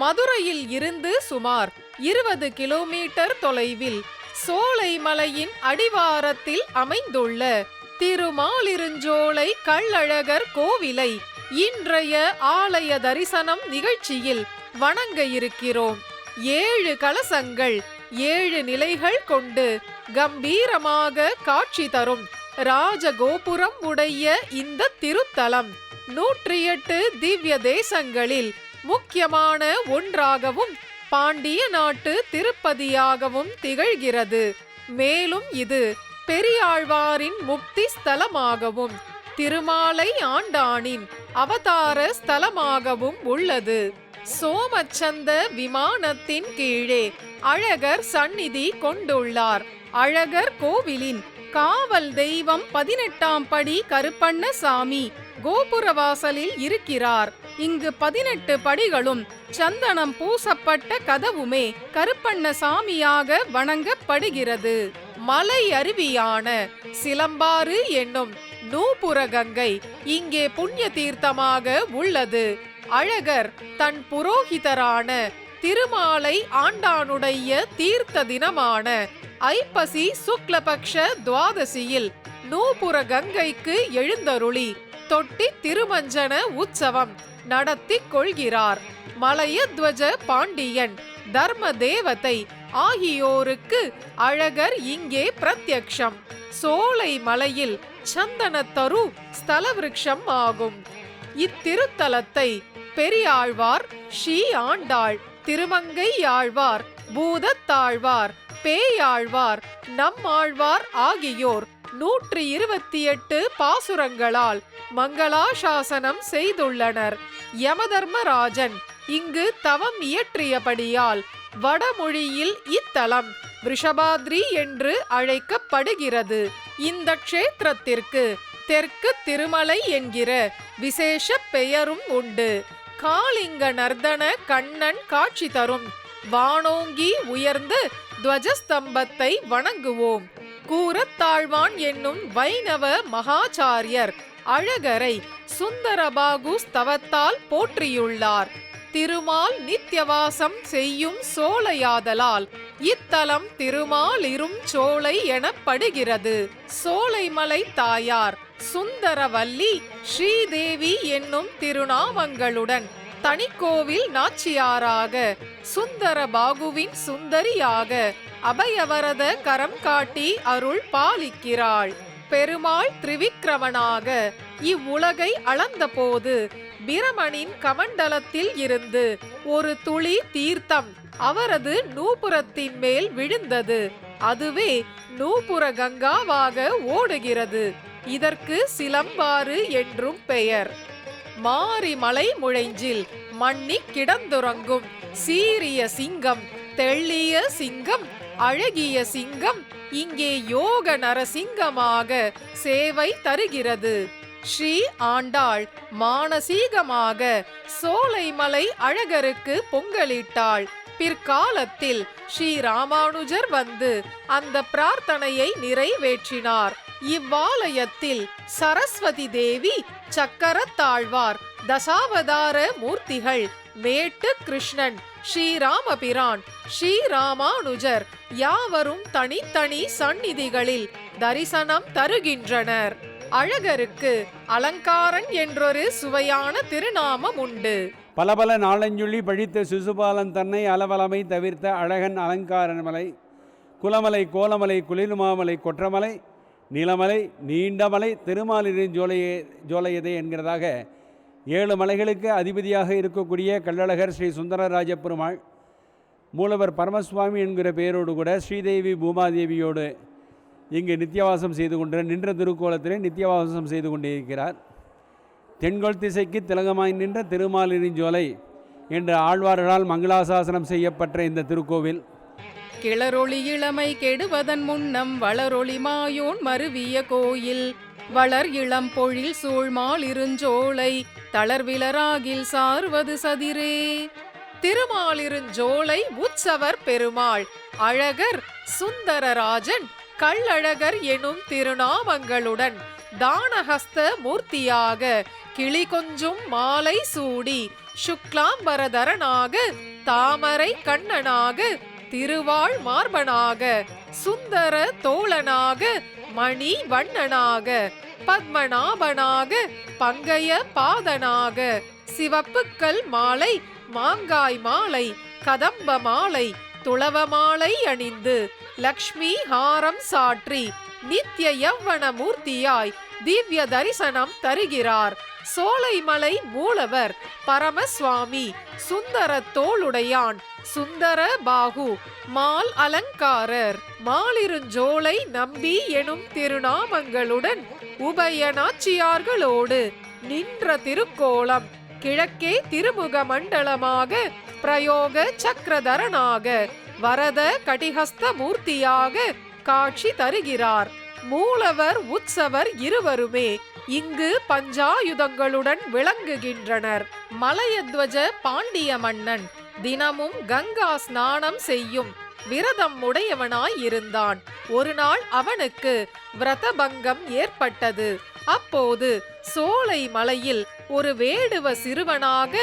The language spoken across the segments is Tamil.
மதுரையில் இருந்து சுமார் 20 கிலோமீட்டர் தொலைவில் சோலைமலையின் அடிவாரத்தில் அமைந்துள்ள திருமாலிருஞ்சோலை கள்ளழகர் கோவிலை இன்றைய ஆலய தரிசனம் நிகழ்ச்சியில் வணங்க இருக்கிறோம். 7 கலசங்கள் 7 நிலைகள் கொண்டு கம்பீரமாக காட்சி தரும் ராஜகோபுரம் உடைய இந்த திருத்தலம் 108 திவ்ய தேசங்களில் முக்கியமான ஒன்றாகவும் பாண்டிய நாட்டு திருப்பதியாகவும் திகழ்கிறது. மேலும் இது பெரியாழ்வாரின் முக்தி ஸ்தலமாகவும் திருமாலை ஆண்டானின் அவதார ஸ்தலமாகவும் உள்ளது. சோமச்சந்த விமானத்தின் கீழே அழகர் சந்நிதி கொண்டுள்ளார். அழகர் கோவிலின் காவல் தெய்வம் 18ஆம் படி கருப்பண்ணசாமி கோபுரவாசலில் இருக்கிறார். இங்கு 18 படிகளும் சந்தனம் பூசப்பட்ட கதவுமே கருப்பண்ணசாமியாக வணங்கப்படுகிறது. மலை அருவியான சிலம்பாறு என்னும் நூபுர கங்கை இங்கே புண்ணிய தீர்த்தமாக உள்ளது. அழகர் தன் புரோகிதரான திருமாலை ஆண்டானுடைய தீர்த்த தினமான ஐப்பசி சுக்லபக்ஷ துவாதசியில் நூபுர கங்கைக்கு எழுந்தருளி தொட்டி திருமஞ்சன உற்சவம் நடத்தி கொள்கிறார். மலையத்வஜ பாண்டியன் தர்ம தேவதை ஆகியோருக்கு அழகர் இங்கே பிரத்யக்ஷம். சோலை மலையில் சந்தனத்தரு ஸ்தல விருட்சம் ஆகும். இத்திருத்தலத்தை பெரியாழ்வார், ஸ்ரீ ஆண்டாள், திருமங்கையாழ்வார், பூதத்தாழ்வார், பேயாழ்வார், நம்மாழ்வார் ஆகியோர் 128 பாசுரங்களால் மங்களாசாசனம் செய்துள்ளனர். யமதர்மராஜன் இங்கு தவம் இயற்றியபடியால் வடமொழியில் இத்தலம் விருஷபாத்ரி என்று அழைக்கப்படுகிறது. இந்த க்ஷேத்திரத்திற்கு தெற்கு திருமலை என்கிற விசேஷ பெயரும் உண்டு. காளிங்க நர்தன கண்ணன் காட்சி தரும் வானோங்கி உயர்ந்த துவஜஸ்தம்பத்தை வணங்குவோம். கூரத்தாழ்வான் என்னும் வைணவ மகாச்சாரியர் அழகரை சுந்தரபாகு ஸ்தவத்தால் போற்றியுள்ளார். திருமால் நித்தியவாசம் செய்யும் சோலையாதலால் இத்தலம் திருமாலிரும் சோலை எனப்படுகிறது. சோலைமலை தாயார் சுந்தரவல்லி ஸ்ரீதேவி என்னும் திருநாமங்களுடன் தனிக்கோவில் நாச்சியாராக, சுந்தரபாகுவின் சுந்தரியாக அபயவரத கரம் காட்டி அருள் பாலிக்கிறாள். பெருமாள் திரிவிக்ரமனாக இவ்வுலகை அளந்தபோது பிரமனின் கமண்டலத்தில் இருந்து ஒரு துளி தீர்த்தம் அவரது நூபுரத்தின் மேல் விழுந்தது. அதுவே நூபுர கங்காவாக ஓடுகிறது. இதற்கு சிலம்பாறு என்றும் பெயர். மாரி மலை முழைஞ்சில் மண்ணி கிடந்துறங்கும் சீரிய சிங்கம், தெள்ளிய சிங்கம், அழகிய சிங்கம் இங்கே யோக நரசிங்கமாக சேவை தருகிறது. ஸ்ரீ ஆண்டாள் மானசீகமாக சோலைமலை அழகருக்கு பொங்கலிட்டாள். பிற்காலத்தில் ஸ்ரீ ராமானுஜர் வந்து அந்த பிரார்த்தனையை நிறைவேற்றினார். இவ்வாலயத்தில் சரஸ்வதி தேவி, சக்கரத்தாழ்வார், தசாவதார மூர்த்திகள், மேட்டு கிருஷ்ணன், ஸ்ரீராமபிரான், ஸ்ரீராமானுஜர் யாவரும் தனித்தனி சந்நிதிகளில் தரிசனம் தருகின்றனர். அழகருக்கு அலங்காரன் என்றொரு சுவையான திருநாமம் உண்டு. பல பல நாளஞ்சொல்லி பழித்த சிசுபாலன் தன்னை அளவலமை தவிர்த்த அழகன் அலங்காரமலை, குலமலை, கோலமலை, குளிர்மாமலை, கொற்றமலை, நிலமலை, நீண்டமலை, திருமாலிருஞ்சோலையதே என்கிறதாக 7 மலைகளுக்கு அதிபதியாக இருக்கக்கூடிய கள்ளழகர் ஸ்ரீ சுந்தரராஜ பெருமாள் மூலவர் பரமசுவாமி என்கிற பெயரோடு கூட ஸ்ரீதேவி பூமாதேவியோடு இங்கு நித்தியவாசம் செய்து கொண்டு நின்ற திருக்கோலத்திலே நித்தியவாசம் செய்து கொண்டிருக்கிறார். தென்கொள் திசைக்கு திலகமாய் நின்ற திருமாலிருஞ்சோலை என்று ஆழ்வார்களால் மங்களாசாசனம் செய்யப்பட்ட இந்த திருக்கோவில் கிளரொளி இளமை கெடுவதன் முன்னம் வளரொளி மாயோன் மருவிய கோயில், வளர் இளம் பொழில் சூழ்மால் இருஞ்சோலை தளர்விலராகில் சார்வது சதிரே. திருமாலிருஞ்சோலை உற்சவர் பெருமாள் அழகர் சுந்தரராஜன் கள்ளழகர் எனும் திருநாமங்களுடன் தானஹஸ்த மூர்த்தியாக கிளி கொஞ்சும் மாலை சூடி சுக்லாம்பரதரனாக தாமரை கண்ணனாக திருவாள் மார்பனாக சுந்தர தோழனாக மணி வண்ணனாக பத்மநாபனாக பங்கய பாதனாக சிவப்புக்கல் மாலை மாங்காய் மாலை கதம்ப மாலை துளவ மாலை அணிந்து லக்ஷ்மி ஹாரம் சாற்றி நித்ய யவ்வன மூர்த்தியாய் திவ்ய தரிசனம் தருகிறார் சோலைமலை மூலவர் பரமசுவாமி சுந்தர தோளுடையான் சுந்தர பாகு மால் அலங்காரர் மாலிருஞ்சோலை நம்பி எனும் திருநாமங்களுடன் உபய நாச்சியார்களோடு நின்ற திருக்கோலம் கிழக்கே திருமுக மண்டலமாக பிரயோக சக்கரதரனாக வரத கடிஹஸ்த மூர்த்தியாக காட்சி தருகிறார். மூலவர் உற்சவர் இருவருமே இங்கு பஞ்சாயுதங்களுடன் விளங்குகின்றனர். மலையத்வஜ பாண்டிய மன்னன் தினமும் கங்கா ஸ்நானம் செய்யும் விரதம் உடையவனாய் இருந்தான். ஒரு நாள் அவனுக்கு விரதபங்கம் ஏற்பட்டது. அப்போது சோலை மலையில் ஒரு வேடுவ சிறுவனாக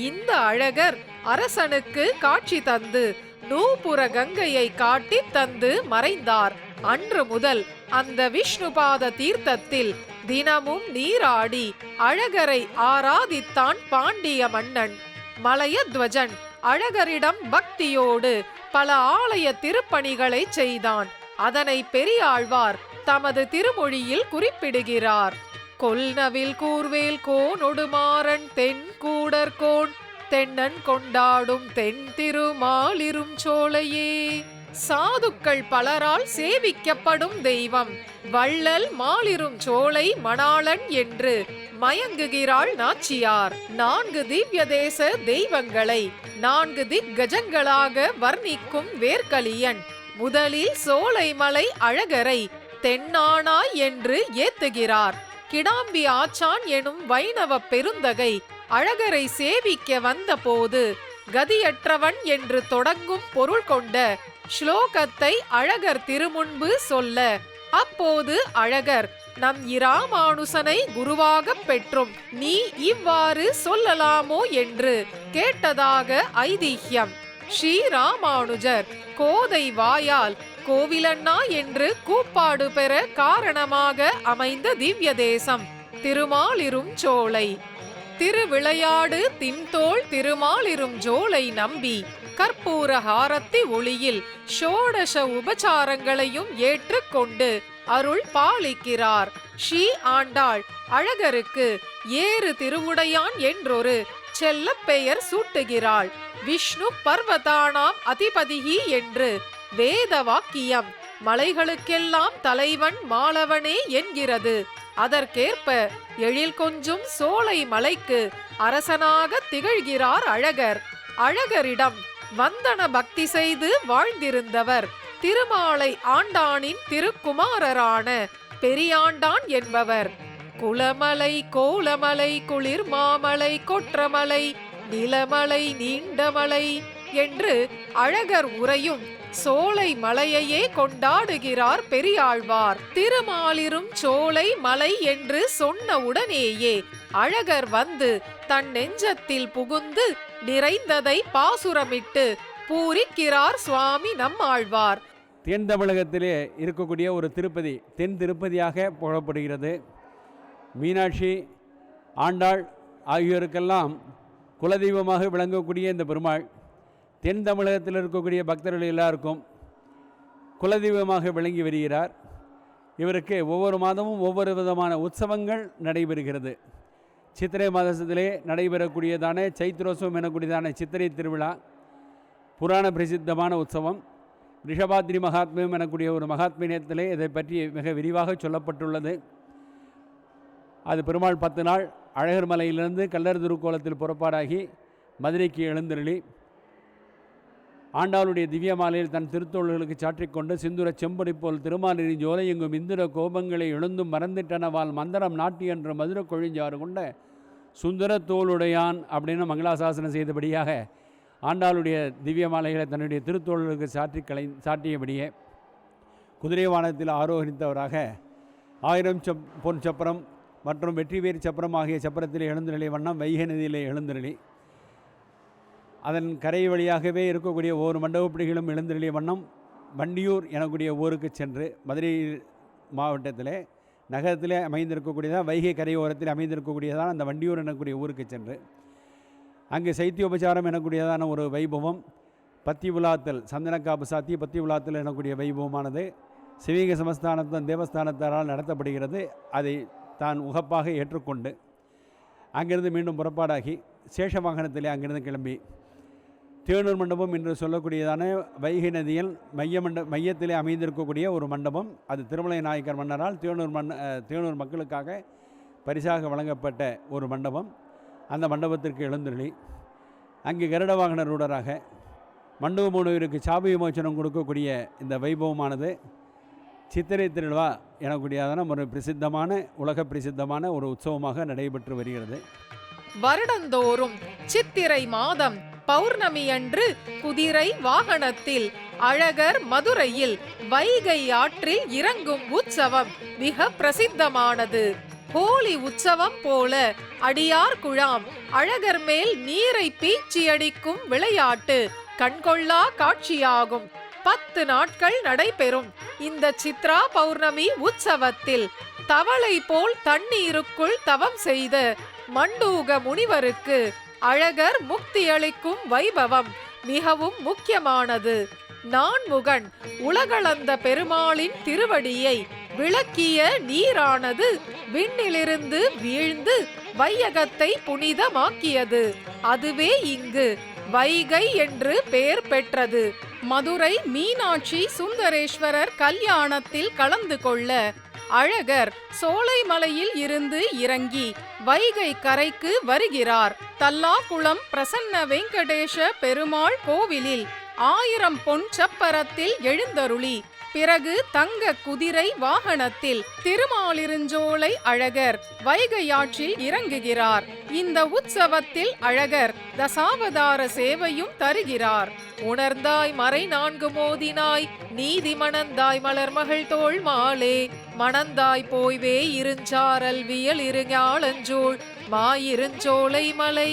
இந்த அழகர் அரசனுக்கு காட்சி தந்து நூபுர கங்கையை காட்டி தந்து மறைந்தார். அன்று முதல் அந்த விஷ்ணுபாத தீர்த்தத்தில் தினமும் நீராடி அழகரை ஆராதித்தான் பாண்டிய மன்னன். மலையத்வஜன் அழகரிடம் பக்தியோடு பல ஆலய திருப்பணிகளை செய்தான். அதனை பெரியாழ்வார் தமது திருமொழியில் குறிப்பிடுகிறார். கொல்நவில் கூர்வேல் கோனொடுமாறன் தென் கூடற்கோன் தென்னன் கொண்டாடும் தென் திருமாலிரும் சோலையே. சாதுக்கள் பலரால் சேவிக்கப்படும் தெய்வம் வள்ளல் மாலிரும் சோலை மணாளன் என்று மயங்குகிறாள் நாச்சியார். 4 திவ்ய தேச தெய்வங்களை 4 திக்கஜங்களாக வர்ணிக்கும் வேர்க்கலியன் முதலில் சோலைமலை அழகரை தென்னானாய் என்று ஏத்துகிறார். கிடாம்பி ஆச்சான் எனும் வைணவ பெருந்தகை அழகரை சேவிக்க வந்த போது கதியற்றவன் என்று தொடங்கும் பொருள் கொண்ட ஸ்லோகத்தை அழகர் திருமுன்பு சொல்ல, அப்போது அழகர் நம் இராமானுசனை குருவாக பெற்றும் நீ இவ்வாறு சொல்லலாமோ என்று கேட்டதாக ஐதிஹ்யம். ஸ்ரீராமானுஜர் கோதை வாயால் கோவிலண்ணா என்று கூப்பாடு பெற காரணமாக அமைந்த திவ்ய தேசம் திருமாலிரும் சோலை. திருவிளையாடு தின்தோள் திருமாலிரும் ஜோலை நம்பி கற்பூர ஹாரத்தி ஒளியில் ஷோடச உபசாரங்களையும் ஏற்றுக்கொண்டு அருள் பாலிக்கிறார். ஸ்ரீ ஆண்டாள் அழகருக்கு ஏறு திருவுடையான் என்றொரு செல்ல பெயர் சூட்டுகிறாள். விஷ்ணு பர்வதானாம் அதிபதிகி என்று வேத வாக்கியம் மலைகளுக்கெல்லாம் தலைவன் மாலவனே என்கிறது. அதற்கேற்ப எழில் கொஞ்சும் சோலை மலைக்கு அரசனாக திகழ்கிறார் அழகர். அழகரிடம் வந்தன பக்தி செய்து வாழ்ந்திருந்தவர் திருமாலை ஆண்டானின் திருக்குமாரரான பெரியாண்டான் என்பவர். குளமலை கோலமலை குளிர் மாமலை கொற்றமலை நிலமலை நீண்டமலை என்று அழகர் உரையும் சோலை மலையையே கொண்டாடுகிறார் பெரியாழ்வார். திருமாலிரும் சோலை மலை என்று சொன்ன உடனேயே அழகர் வந்து தன் நெஞ்சத்தில் புகுந்து நிறைந்ததை பாசுரமிட்டு பூரிக்கிறார் சுவாமி நம்மாழ்வார். தென் தமிழகத்திலே இருக்கக்கூடிய ஒரு திருப்பதி தென் திருப்பதியாக புகழப்படுகிறது. மீனாட்சி ஆண்டாள் ஆகியோருக்கெல்லாம் குலதெய்வமாக விளங்கக்கூடிய இந்த பெருமாள் தென் தமிழகத்தில் இருக்கக்கூடிய பக்தர்கள் எல்லாருக்கும் குலதெய்வமாக விளங்கி வருகிறார். இவருக்கு ஒவ்வொரு மாதமும் ஒவ்வொரு விதமான உற்சவங்கள் நடைபெறுகிறது. சித்திரை மாதத்திலே நடைபெறக்கூடியதான சைத்ரோத்சவம் எனக்கூடியதான சித்திரை திருவிழா புராண பிரசித்தமான உற்சவம். ரிஷபாத்ரி மகாத்மியம் எனக்கூடிய ஒரு மகாத்மியத்திலே இதை பற்றி மிக விரிவாக சொல்லப்பட்டுள்ளது. அது பெருமாள் 10 நாள் அழகர் மலையிலிருந்து கல்லர் திருக்கோலத்தில் புறப்பாடாகி மதுரைக்கு எழுந்தருளி ஆண்டாளுடைய திவ்ய மாலையில் தன் திருத்தோள்களுக்கு சாற்றிக்கொண்டு சிந்துர செம்பொடி போல் திருமாலிரி ஜோலை எங்கும் இந்திர கோபங்களை எழுந்தும் மறந்துட்டனவால் மந்திரம் நாட்டி என்ற மதுர கொழிஞ்சாறு கொண்ட சுந்தர தோளுடையான் அப்படின்னு மங்களாசாசனம் செய்தபடியாக ஆண்டாளுடைய திவ்ய மாலைகளை தன்னுடைய திருத்தோள்களுக்கு சாட்டியபடியே குதிரை வானத்தில் ஆரோகணித்தவராக 1000 பொன் சப்பரம் மற்றும் வெற்றிவேர் சப்பரம் ஆகிய சப்பரத்திலே எழுந்தருளி வண்ணம் வைகை நதியிலே எழுந்தருளி அதன் கரை வழியாகவே இருக்கக்கூடிய ஒவ்வொரு மண்டபப்படிகளும் எழுந்தருளிய வண்ணம் வண்டியூர் எனக்கூடிய ஊருக்கு சென்று மதுரை மாவட்டத்தில் நகரத்தில் அமைந்திருக்கக்கூடியதான் வைகை கரையோரத்தில் அமைந்திருக்கக்கூடியதான் அந்த வண்டியூர் எனக்கூடிய ஊருக்கு சென்று அங்கு சைத்தியோபச்சாரம் எனக்கூடியதான ஒரு வைபவம் பத்தி உலாத்தல் சந்தனக்காப்பு சாத்தி பத்தி உலாத்தல் எனக்கூடிய வைபவமானது சிவகங்கை சமஸ்தானத்தின் தேவஸ்தானத்தாரால் நடத்தப்படுகிறது. அதை தான் உகப்பாக ஏற்றுக்கொண்டு அங்கிருந்து மீண்டும் புறப்பாடாகி சேஷ வாகனத்திலே அங்கிருந்து கிளம்பி தேனூர் மண்டபம் என்று சொல்லக்கூடியதான வைகை நதியில் மையத்திலே அமைந்திருக்கக்கூடிய ஒரு மண்டபம். அது திருமலை நாயக்கர் மன்னரால் தேனூர் மக்களுக்காக பரிசாக வழங்கப்பட்ட ஒரு மண்டபம். அந்த மண்டபத்திற்கு எழுந்தருளி அங்கே கருட வாகனருடராக மண்டபமூனவருக்கு சாப விமோச்சனம் கொடுக்கக்கூடிய இந்த வைபவமானது சித்திரை திருவிழா எனக்கூடியதான ஒரு பிரசித்தமான உலக பிரசித்தமான ஒரு உற்சவமாக நடைபெற்று வருகிறது. வருடந்தோறும் சித்திரை மாதம் பௌர்ணமி அன்று குதிரை வாகனத்தில் அழகர் மதுரையில் வைகை ஆற்றில் இறங்கும் உற்சவம் மிக பிரசித்தமானது. ஹோலி உற்சவம் போல அடியார் குழாம் அழகர் மேல் நீரை பீச்சி அடிக்கும் விளையாட்டு கண்கொள்ளா காட்சியாகும். 10 நாட்கள் நடைபெறும் இந்த சித்ரா பௌர்ணமி உற்சவத்தில் தவளை போல் தண்ணீருக்குள் தவம் செய்த மண்டூக முனிவருக்கு அழகர் முக்தி அளிக்கும் வைபவம் மிகவும் முக்கியமானது. நான்முகன் உலகளந்த பெருமாளின் திருவடியை விளக்கிய நீரானது விண்ணிலிருந்து வீழ்ந்து வையகத்தை புனிதமாக்கியது. அதுவே இங்கு வைகை என்று பெயர் பெற்றது. மதுரை மீனாட்சி சுந்தரேஸ்வரர் கல்யாணத்தில் கலந்து கொள்ள அழகர் சோலைமலையில் இருந்து இறங்கி வைகை கரைக்கு வருகிறார். தல்லாகுளம் பிரசன்ன வெங்கடேஷ பெருமாள் கோவிலில் 1000 பொன் சப்பரத்தில் எழுந்தருளி பிறகு தங்க குதிரை வாகனத்தில் திருமாலிருஞ்சோலை அழகர் வைகையாற்றில் இறங்குகிறார். இந்த உற்சவத்தில் அழகர் தசாவதார சேவையும் தருகிறார். உணர்ந்தாய் மறை 4 மோதினாய் நீதி மணந்தாய் மலர்மகள் தோள் மாலே மணந்தாய் போய்வே இருஞ்சாரல் வியல் இருஞாளஞ்சூள் மாயிருஞ்சோலை மலை.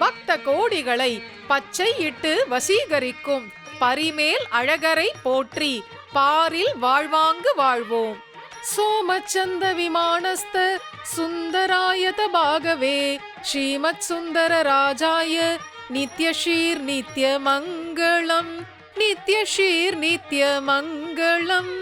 பக்த கோடிகளை பச்சை இட்டு வசீகரிக்கும் பரிமேல் அழகரை போற்றி பாரில் வாழ்வாங்கு வாழ்வோம். சோமச்சந்த விமானஸ்த சுந்தராயத பாகவே ஸ்ரீமத் சுந்தர ராஜாய நித்யஷீர் நித்ய மங்களம் நித்யஷீர் நித்ய மங்களம்.